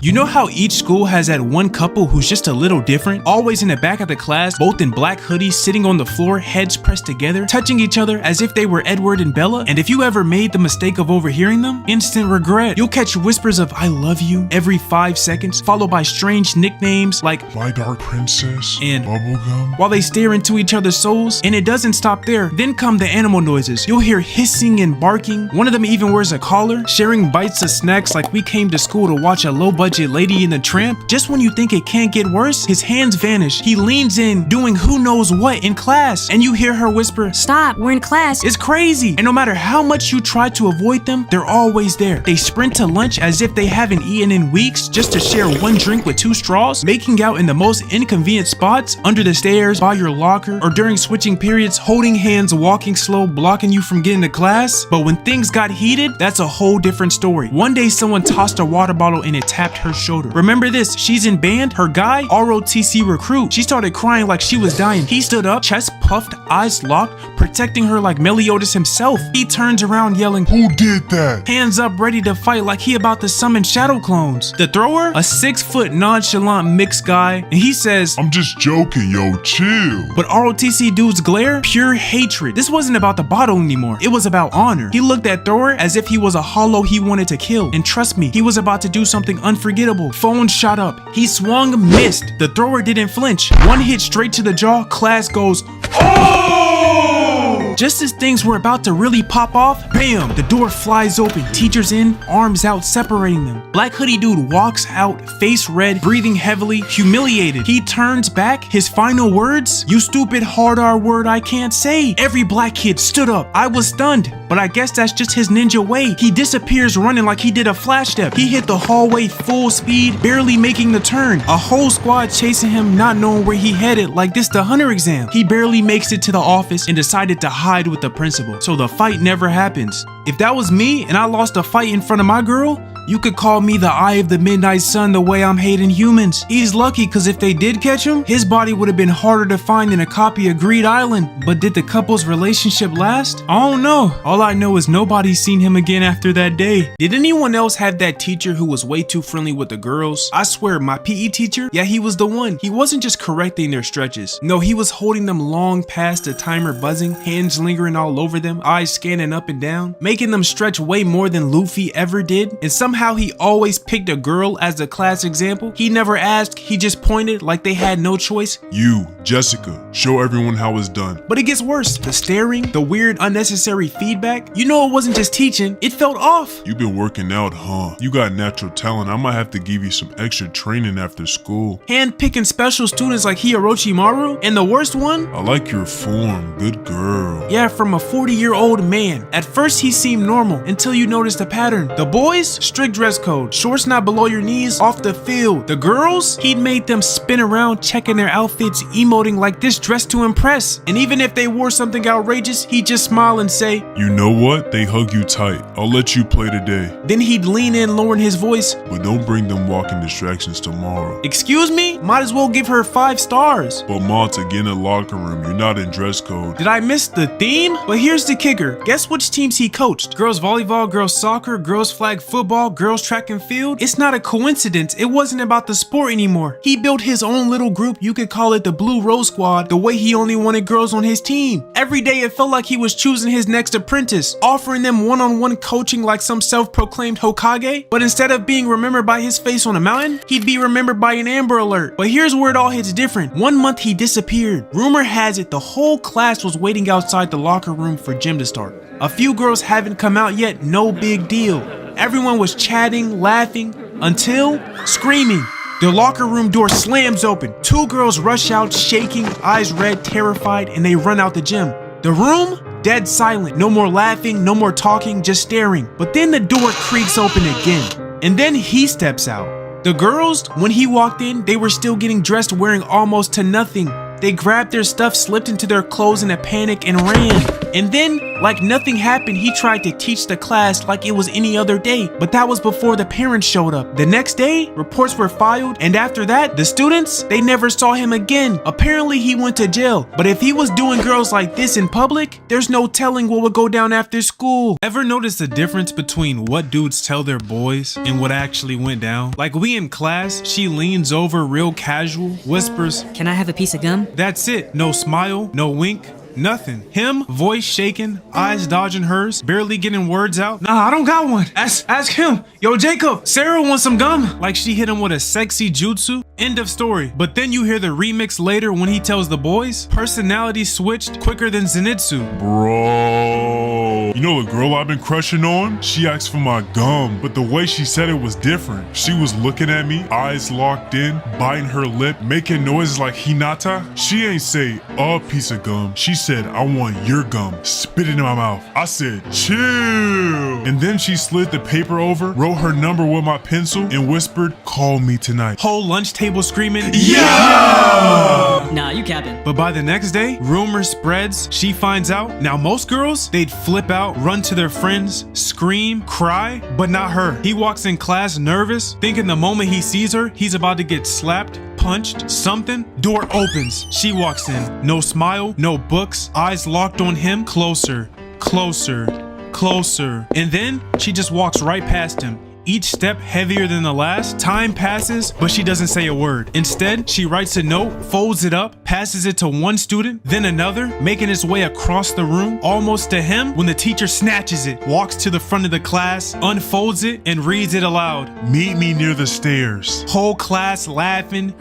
You know how each school has that one couple who's just a little different? Always in the back of the class, both in black hoodies, sitting on the floor, heads pressed together, touching each other as if they were Edward and Bella. And if you ever made the mistake of overhearing them, instant regret. You'll catch whispers of "I love you" every 5 seconds, followed by strange nicknames like "My Dark Princess" and "Bubblegum," while they stare into each other's souls. And it doesn't stop there. Then come the animal noises. You'll hear hissing and barking. One of them even wears a collar, sharing bites of snacks like we came to school to watch a low-budget Lady in the Tramp. Just when you think it can't get worse, his hands vanish. He leans in, doing who knows what in class, and you hear her whisper, "Stop, we're in class." It's crazy. And no matter how much you try to avoid them, they're always there. They sprint to lunch as if they haven't eaten in weeks, just to share one drink with 2 straws, making out in the most inconvenient spots, under the stairs, by your locker, or during switching periods, holding hands, walking slow, blocking you from getting to class. But when things got heated, that's a whole different story. One day someone tossed a water bottle and it tapped her shoulder. Remember this, she's in band, her guy, ROTC recruit. She started crying like she was dying. He stood up, chest puffed, eyes locked, protecting her like Meliodas himself. He turns around yelling, "Who did that?" Hands up ready to fight like he about to summon shadow clones. The thrower, a 6-foot nonchalant mixed guy, and he says, "I'm just joking, yo, chill." But ROTC dude's glare, pure hatred. This wasn't about the bottle anymore. It was about honor. He looked at Thrower as if he was a hollow he wanted to kill. And trust me, he was about to do something unforgettable. Phone shot up. He swung, missed. The thrower didn't flinch. One hit straight to the jaw. Class goes, "Oh!" Just as things were about to really pop off, bam! The door flies open. Teachers in, arms out, separating them. Black hoodie dude walks out, face red, breathing heavily, humiliated. He turns back. His final words, "You stupid hard R word I can't say." Every black kid stood up. I was stunned, but I guess that's just his ninja way. He disappears running like he did a flash step. He hit the hallway full speed, barely making the turn. A whole squad chasing him, not knowing where he headed, like this the hunter exam. He barely makes it to the office and decided to hide with the principal, so the fight never happens. If that was me and I lost a fight in front of my girl, you could call me the eye of the midnight sun the way I'm hating humans. He's lucky because if they did catch him, his body would have been harder to find than a copy of Greed Island. But did the couple's relationship last? I don't know. All I know is nobody's seen him again after that day. Did anyone else have that teacher who was way too friendly with the girls? I swear, my PE teacher, yeah, he was the one. He wasn't just correcting their stretches. No, he was holding them long past the timer buzzing, hands lingering all over them, eyes scanning up and down, making them stretch way more than Luffy ever did. And somehow he always picked a girl as the class example. He never asked, he just pointed like they had no choice. "You, Jessica, show everyone how it's done." But it gets worse. The staring, the weird unnecessary feedback. You know it wasn't just teaching, it felt off. "You've been working out, huh? You got natural talent. I might have to give you some extra training after school." Hand picking special students like he Orochimaru. And the worst one? "I like your form, good girl." Yeah, from a 40-year-old man. At first he seemed normal until you noticed the pattern. The boys, strict dress code, shorts not below your knees, off the field. The girls, he'd made them spin around checking their outfits, emoting like this dress to impress. And even if they wore something outrageous, he'd just smile and say, "You know what? They hug you tight. I'll let you play today. Then he'd lean in, lowering his voice, But don't bring them walking distractions tomorrow." "Excuse me? Might as well give her 5 stars. "But Ma, to get in the locker room, you're not in dress code." Did I miss the theme? But here's the kicker. Guess which teams he coached? Girls volleyball, girls soccer, girls flag football, girls track and field. It's not a coincidence. It wasn't about the sport anymore. He built his own little group. You could call it the Blue Rose Squad, the way he only wanted girls on his team. Every day it felt like he was choosing his next apprentice, offering them one-on-one coaching like some self-proclaimed Hokage. But instead of being remembered by his face on a mountain, he'd be remembered by an Amber Alert. But here's where it all hits different. One month he disappeared. Rumor has it the whole class was waiting outside the locker room for gym to start. A few girls haven't come out yet, no big deal. Everyone was chatting, laughing, until screaming. The locker room door slams open. 2 girls rush out, shaking, eyes red, terrified, and they run out the gym. The room, dead silent. No more laughing, no more talking, just staring. But then the door creaks open again. And then he steps out. The girls, when he walked in, they were still getting dressed, wearing almost to nothing. They grabbed their stuff, slipped into their clothes in a panic, and ran. And then Like nothing happened, he tried to teach the class like it was any other day, but that was before the parents showed up. The next day, reports were filed, and after that, the students, they never saw him again. Apparently, he went to jail, but if he was doing girls like this in public, there's no telling what would go down after school. Ever notice the difference between what dudes tell their boys and what actually went down? Like we in class, she leans over real casual, whispers, "Can I have a piece of gum?" That's it. No smile, no wink. Nothing. Him, voice shaking, eyes dodging hers, barely getting words out. Nah, I don't got one. Ask him. Yo, Jacob, Sarah wants some gum. Like she hit him with a sexy jutsu. End of story. But then you hear the remix later when he tells the boys, personality switched quicker than Zenitsu. Bro. You know the girl I've been crushing on? She asked for my gum, but the way she said it was different. She was looking at me, eyes locked in, biting her lip, making noises like Hinata. She ain't say a piece of gum. She said, I want your gum. Spit it in my mouth. I said, chill. And then she slid the paper over, wrote her number with my pencil, and whispered, call me tonight. Whole lunch table screaming, yeah! Nah, you capping. But by the next day, rumor spreads, she finds out. Now most girls, they'd flip out, run to their friends, scream, cry, but not her. He walks in class nervous, thinking the moment he sees her, he's about to get slapped, punched, something. Door opens, she walks in. No smile, no books, eyes locked on him. Closer, closer, closer. And then she just walks right past him. Each step heavier than the last. Time passes, but she doesn't say a word. Instead, she writes a note, folds it up, passes it to one student, then another, making its way across the room, almost to him, when the teacher snatches it, walks to the front of the class, unfolds it, and reads it aloud. Meet me near the stairs. Whole class laughing.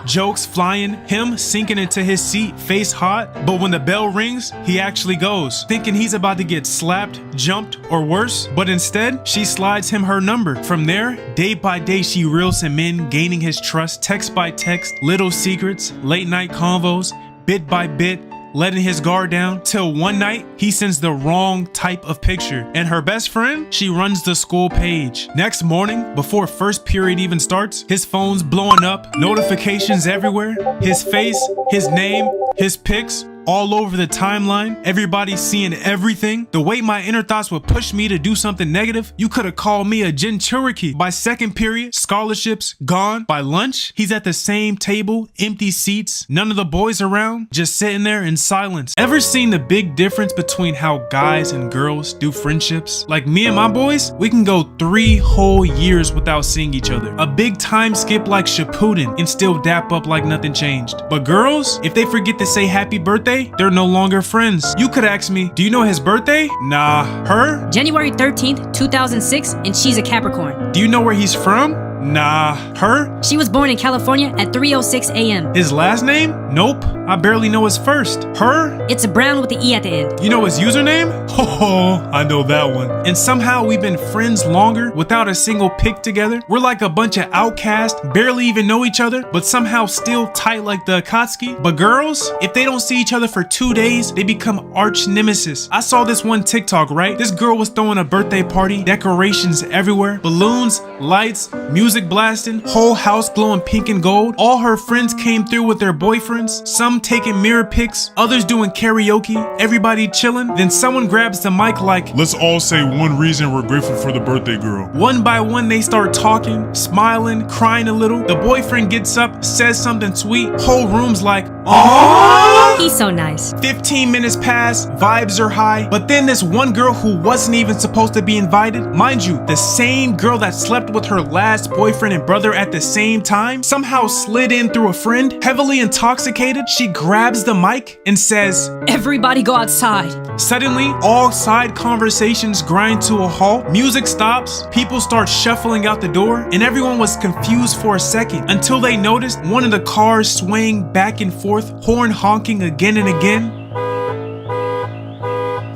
Jokes flying, him sinking into his seat, face hot, but when the bell rings, he actually goes, thinking he's about to get slapped, jumped, or worse, but instead, she slides him her number. From there, day by day, she reels him in, gaining his trust, text by text, little secrets, late night convos, bit by bit, letting his guard down, till one night, he sends the wrong type of picture. And her best friend, she runs the school page. Next morning, before first period even starts, his phone's blowing up, notifications everywhere, his face, his name, his pics, all over the timeline, everybody seeing everything. The way my inner thoughts would push me to do something negative, you could have called me a Jinchuriki. By second period, scholarships gone. By lunch, he's at the same table, empty seats, none of the boys around, just sitting there in silence. Ever seen the big difference between how guys and girls do friendships? Like me and my boys, we can go 3 whole years without seeing each other. A big time skip like Shippuden and still dap up like nothing changed. But girls, if they forget to say happy birthday, they're no longer friends. You could ask me, do you know his birthday? Nah. Her? January 13th, 2006, and she's a Capricorn. Do you know where he's from? Nah. Her? She was born in California at 3:06 a.m. His last name? Nope. I barely know his first. Her? It's a Brown with the E at the end. You know his username? Oh, I know that one. And somehow we've been friends longer without a single pic together. We're like a bunch of outcasts, barely even know each other, but somehow still tight like the Akatsuki. But girls, if they don't see each other for 2 days, they become arch nemesis. I saw this one TikTok, right? This girl was throwing a birthday party, decorations everywhere, balloons, lights, music blasting, whole house glowing pink and gold. All her friends came through with their boyfriends, some taking mirror pics, others doing karaoke, everybody chilling. Then someone grabs the mic like, let's all say one reason we're grateful for the birthday girl. One by one they start talking, smiling, crying a little. The boyfriend gets up, says something sweet. Whole room's like, aww! He's so nice. 15 minutes pass, vibes are high, but then this one girl who wasn't even supposed to be invited, mind you, the same girl that slept with her last boyfriend and brother at the same time, somehow slid in through a friend. Heavily intoxicated, she grabs the mic and says, everybody go outside. Suddenly, all side conversations grind to a halt. Music stops, people start shuffling out the door, and everyone was confused for a second until they noticed one of the cars swaying back and forth, horn honking again and again.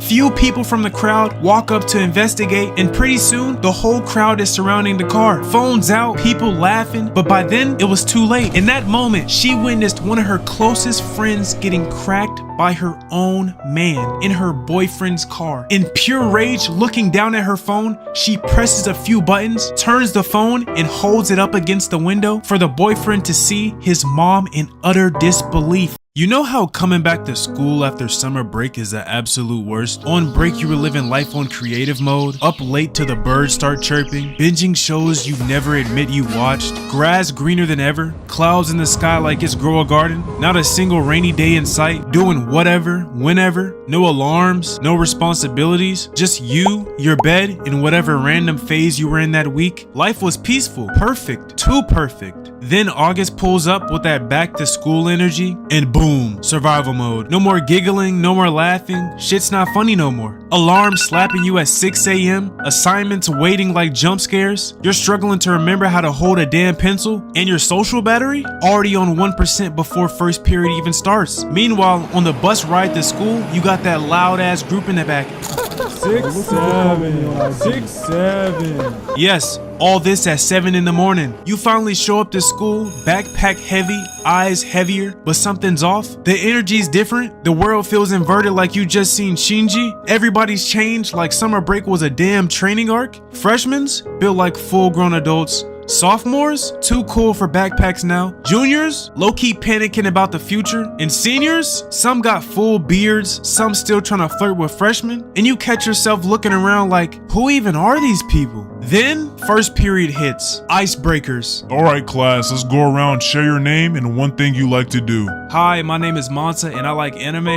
Few people from the crowd walk up to investigate, and pretty soon the whole crowd is surrounding the car. Phones out, people laughing, but by then it was too late. In that moment, she witnessed one of her closest friends getting cracked by her own man in her boyfriend's car. In pure rage, looking down at her phone, she presses a few buttons, turns the phone, and holds it up against the window for the boyfriend to see, his mom in utter disbelief. You know how coming back to school after summer break is the absolute worst? On break you were living life on creative mode, up late till the birds start chirping, binging shows you never admit you watched, grass greener than ever, clouds in the sky like it's grow a garden, not a single rainy day in sight, doing whatever, whenever, no alarms, no responsibilities, just you, your bed, and whatever random phase you were in that week. Life was peaceful, perfect, too perfect. Then August pulls up with that back to school energy and boom, survival mode. No more giggling, no more laughing, shit's not funny no more. Alarms slapping you at 6 a.m, assignments waiting like jump scares, you're struggling to remember how to hold a damn pencil, and your social battery already on 1% before first period even starts. Meanwhile, on the bus ride to school, you got that loud ass group in the back. 6, 7, 6, 7. Yes, all this at 7 in the morning. You finally show up to school, backpack heavy, eyes heavier, but something's off. The energy's different. The world feels inverted like you just seen Shinji. Everybody's changed like summer break was a damn training arc. Freshmen's built like full-grown adults. Sophomores, too cool for backpacks now. Juniors, low-key panicking about the future. And seniors, some got full beards, some still trying to flirt with freshmen. And you catch yourself looking around like, who even are these people? Then, first period hits. Icebreakers. Alright class, let's go around, share your name and one thing you like to do. Hi, my name is Mansa and I like anime.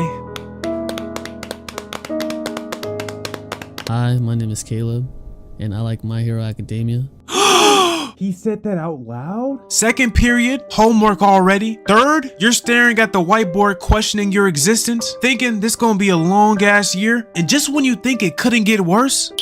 Hi, my name is Caleb, and I like My Hero Academia. He said that out loud? Second period, homework already. Third, you're staring at the whiteboard questioning your existence, thinking this gonna be a long ass year, and just when you think it couldn't get worse,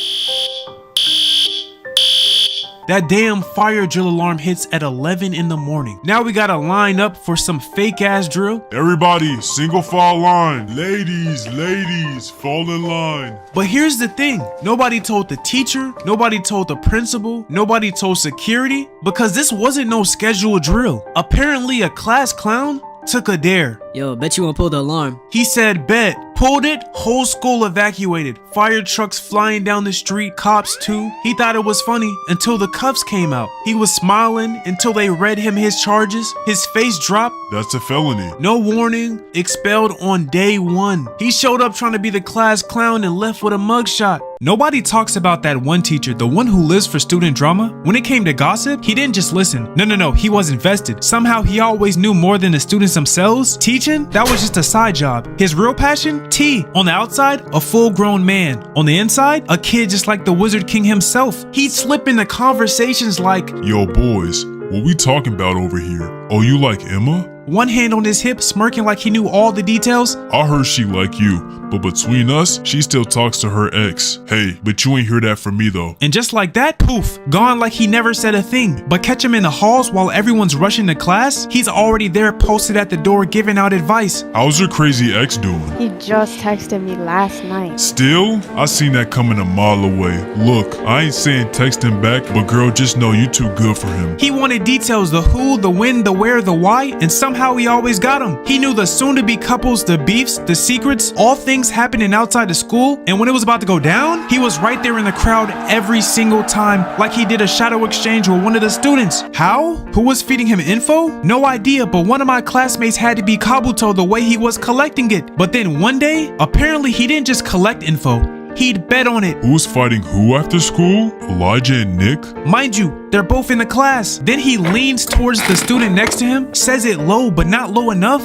that damn fire drill alarm hits at 11 in the morning. Now we gotta line up for some fake ass drill. Everybody, single file line. Ladies, fall in line. But here's the thing, nobody told the teacher, nobody told the principal, nobody told security, because this wasn't no scheduled drill. Apparently a class clown took a dare. Yo, bet you won't pull the alarm. He said bet, pulled it, whole school evacuated. Fire trucks flying down the street, cops too. He thought it was funny until the cuffs came out. He was smiling until they read him his charges. His face dropped. That's a felony. No warning, expelled on day 1. He showed up trying to be the class clown and left with a mugshot. Nobody talks about that one teacher, the one who lives for student drama. When it came to gossip, he didn't just listen. No, he was invested. Somehow he always knew more than the students themselves. Teaching, that was just a side job. His real passion? Tea. On the outside, a full-grown man. On the inside, a kid just like the Wizard King himself. He'd slip into conversations like, yo boys, what we talking about over here? Oh, you like Emma? One hand on his hip, smirking like he knew all the details. I heard she like you, but between us, she still talks to her ex. Hey, but you ain't hear that from me though. And just like that, poof, gone like he never said a thing. But catch him in the halls while everyone's rushing to class, he's already there posted at the door giving out advice. How's your crazy ex doing? He just texted me last night. Still? I seen that coming a mile away. Look, I ain't saying text him back, but girl, just know you too good for him. He wanted details, the who, the when, the where, the why, and somehow he always got them. He knew the soon-to-be couples, the beefs, the secrets, all things happening outside the school, and when it was about to go down, he was right there in the crowd every single time, like he did a shadow exchange with one of the students. How? Who was feeding him info? No idea, but one of my classmates had to be Kabuto the way he was collecting it. But then one day, apparently he didn't just collect info, he'd bet on it. Who's fighting who after school? Elijah and Nick? Mind you, they're both in the class. Then he leans towards the student next to him, says it low but not low enough.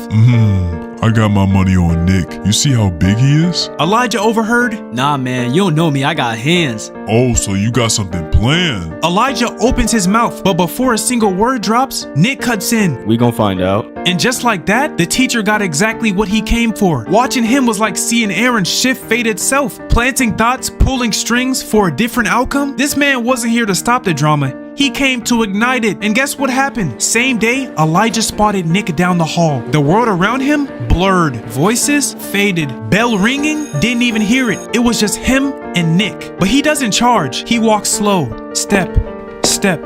I got my money on Nick. You see how big he is? Elijah overheard. Nah, man, you don't know me. I got hands. Oh, so you got something planned. Elijah opens his mouth, but before a single word drops, Nick cuts in. We gon' find out. And just like that, the teacher got exactly what he came for. Watching him was like seeing Aaron shift fate itself, planting thoughts, pulling strings for a different outcome. This man wasn't here to stop the drama. He came to ignite it, and guess what happened? Same day, Elijah spotted Nick down the hall. The world around him blurred, voices faded, bell ringing, didn't even hear it. It was just him and Nick. But he doesn't charge, he walks slow, step, step,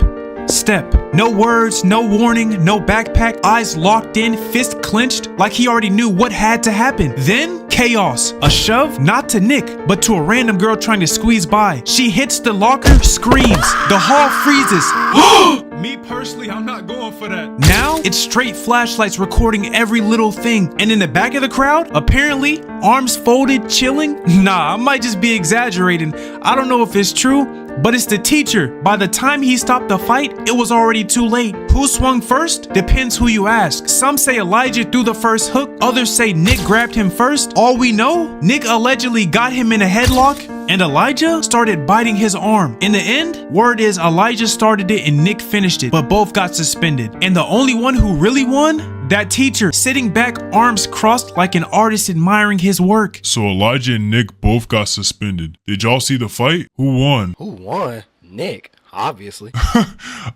step. No words, no warning, no backpack, eyes locked in, fist clenched, like he already knew what had to happen. Then, chaos. A shove, not to Nick, but to a random girl trying to squeeze by. She hits the locker, screams. The hall freezes. Me personally, I'm not going for that. Now, it's straight flashlights recording every little thing. And in the back of the crowd, apparently, arms folded, chilling. Nah, I might just be exaggerating. I don't know if it's true, but it's the teacher. By the time he stopped the fight, it was already too late. Who swung first? Depends who you ask. Some say Elijah threw the first hook. Others say Nick grabbed him first. All we know, Nick allegedly got him in a headlock, and Elijah started biting his arm. In the end, word is Elijah started it and Nick finished it, but both got suspended. And the only one who really won? That teacher, sitting back, arms crossed like an artist admiring his work. So Elijah and Nick both got suspended. Did y'all see the fight? Who won? Who won? Nick, obviously.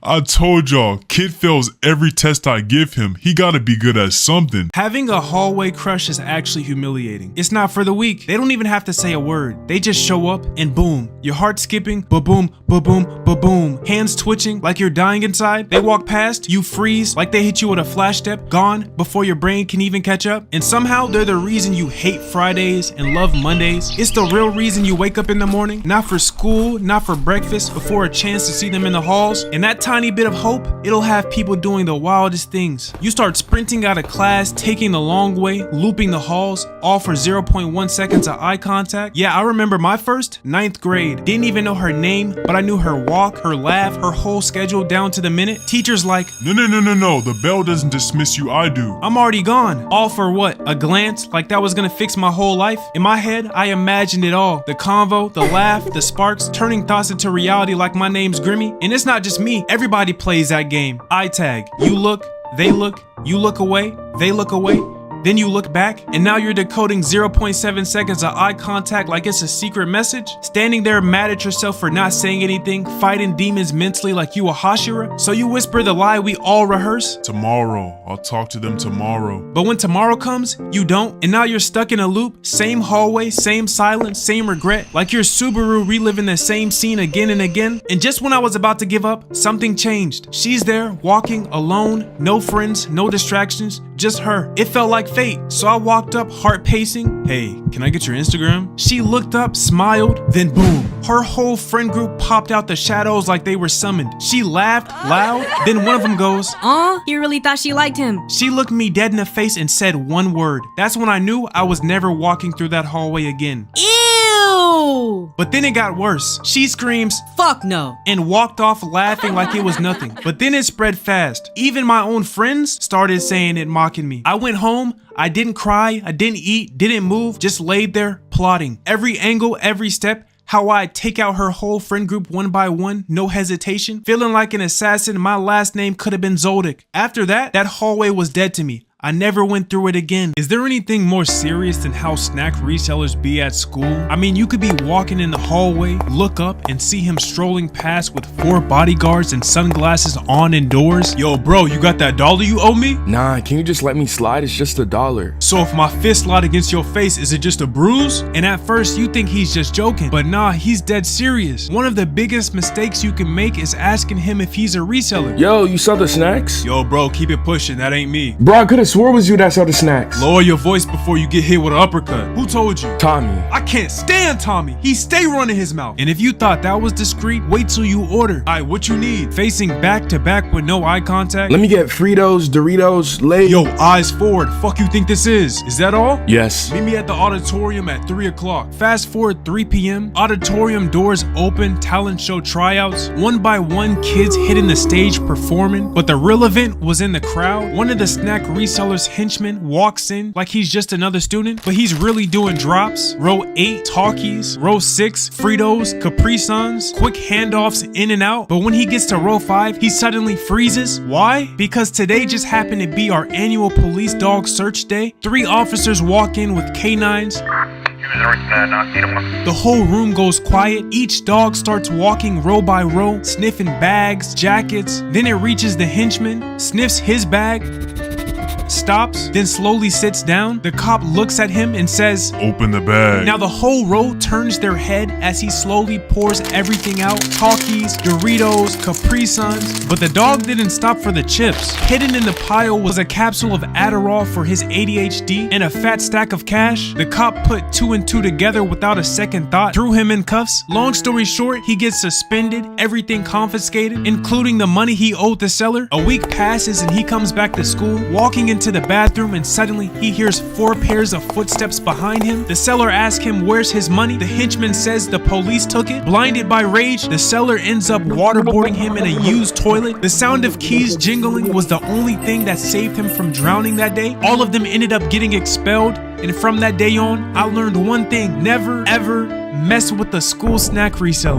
I told y'all, kid fails every test I give him. He gotta be good at something. Having a hallway crush is actually humiliating. It's not for the weak. They don't even have to say a word. They just show up and boom. Your heart skipping, ba-boom, ba-boom, ba-boom. Hands twitching like you're dying inside. They walk past, you freeze like they hit you with a flash step, gone before your brain can even catch up. And somehow they're the reason you hate Fridays and love Mondays. It's the real reason you wake up in the morning, not for school, not for breakfast, but for a chance to see them in the halls. And that tiny bit of hope, it'll have people doing the wildest things. You start sprinting out of class, taking the long way, looping the halls, all for 0.1 seconds of eye contact. Yeah, I remember my first, 9th grade. Didn't even know her name, but I knew her walk, her laugh, her whole schedule down to the minute. Teachers like, No, the bell doesn't dismiss you, I do. I'm already gone. All for what? A glance? Like that was gonna fix my whole life? In my head, I imagined it all. The convo, the laugh, the sparks, turning thoughts into reality like my name's Grimmy. And it's not just me, everybody plays that game. Eye tag. You look, they look, you look away, they look away. Then you look back, and now you're decoding 0.7 seconds of eye contact like it's a secret message. Standing there mad at yourself for not saying anything, fighting demons mentally like you a Hashira. So you whisper the lie we all rehearse. Tomorrow, I'll talk to them tomorrow. But when tomorrow comes, you don't, and now you're stuck in a loop. Same hallway, same silence, same regret. Like your Subaru reliving the same scene again and again. And just when I was about to give up, something changed. She's there, walking, alone, no friends, no distractions, just her. It felt like fate. So I walked up, heart pacing. Hey, can I get your Instagram? She looked up, smiled, then boom. Her whole friend group popped out the shadows like they were summoned. She laughed loud, then one of them goes, He really thought she liked him. She looked me dead in the face and said one word. That's when I knew I was never walking through that hallway again. Ew! But then it got worse. She screams, Fuck no. and walked off laughing like it was nothing. But then it spread fast. Even my own friends started saying it, mocking me. I went home. I didn't cry. I didn't eat. Didn't move. Just laid there plotting. Every angle, every step. How I'd take out her whole friend group one by one, no hesitation. Feeling like an assassin, my last name could have been Zoldyck. After that hallway was dead to me. I never went through it again. Is there anything more serious than how snack resellers be at school? I mean, you could be walking in the hallway, look up, and see him strolling past with 4 bodyguards and sunglasses on indoors. Yo, bro, you got that dollar you owe me? Nah, can you just let me slide? It's just $1. So if my fist slide against your face, is it just a bruise? And at first, you think he's just joking, but nah, he's dead serious. One of the biggest mistakes you can make is asking him if he's a reseller. Yo, you sell the snacks? Yo, bro, keep it pushing. That ain't me. Bro, I could've swore it was you that sell the snacks. Lower your voice before you get hit with an uppercut. Who told you? Tommy. I can't stand Tommy. He stay running his mouth. And if you thought that was discreet, wait till you order. Alright, what you need? Facing back to back with no eye contact? Let me get Fritos, Doritos, Lay's. Yo, eyes forward. Fuck you think this is? Is that all? Yes. Meet me at the auditorium at 3 o'clock. Fast forward 3 p.m. Auditorium doors open, talent show tryouts. One by one, kids hitting the stage performing. But the real event was in the crowd. One of the snack resellers' henchmen walks in like he's just another student, but he's really doing drops. Row 8, Talkies. Row 6, Fritos, Capri Suns. Quick handoffs in and out. But when he gets to row 5, he suddenly freezes. Why? Because today just happened to be our annual police dog search day. 3 officers walk in with canines. The whole room goes quiet. Each dog starts walking row by row, sniffing bags, jackets. Then it reaches the henchman, sniffs his bag. cop stops, then slowly sits down. The cop looks at him and says, Open the bag. Now the whole row turns their head as he slowly pours everything out. Talkies, Doritos, Capri Suns. But the dog didn't stop for the chips. Hidden in the pile was a capsule of Adderall for his ADHD and a fat stack of cash. The cop put 2 and 2 together without a second thought, threw him in cuffs. Long story short, he gets suspended, everything confiscated, including the money he owed the seller. A week passes and he comes back to school, walking into the bathroom, and suddenly he hears 4 pairs of footsteps behind him. The seller asks him where's his money. The henchman says the police took it. Blinded by rage, the seller ends up waterboarding him in a used toilet. The sound of keys jingling was the only thing that saved him from drowning that day. All of them ended up getting expelled, and from that day on, I learned one thing: never ever mess with the school snack reseller.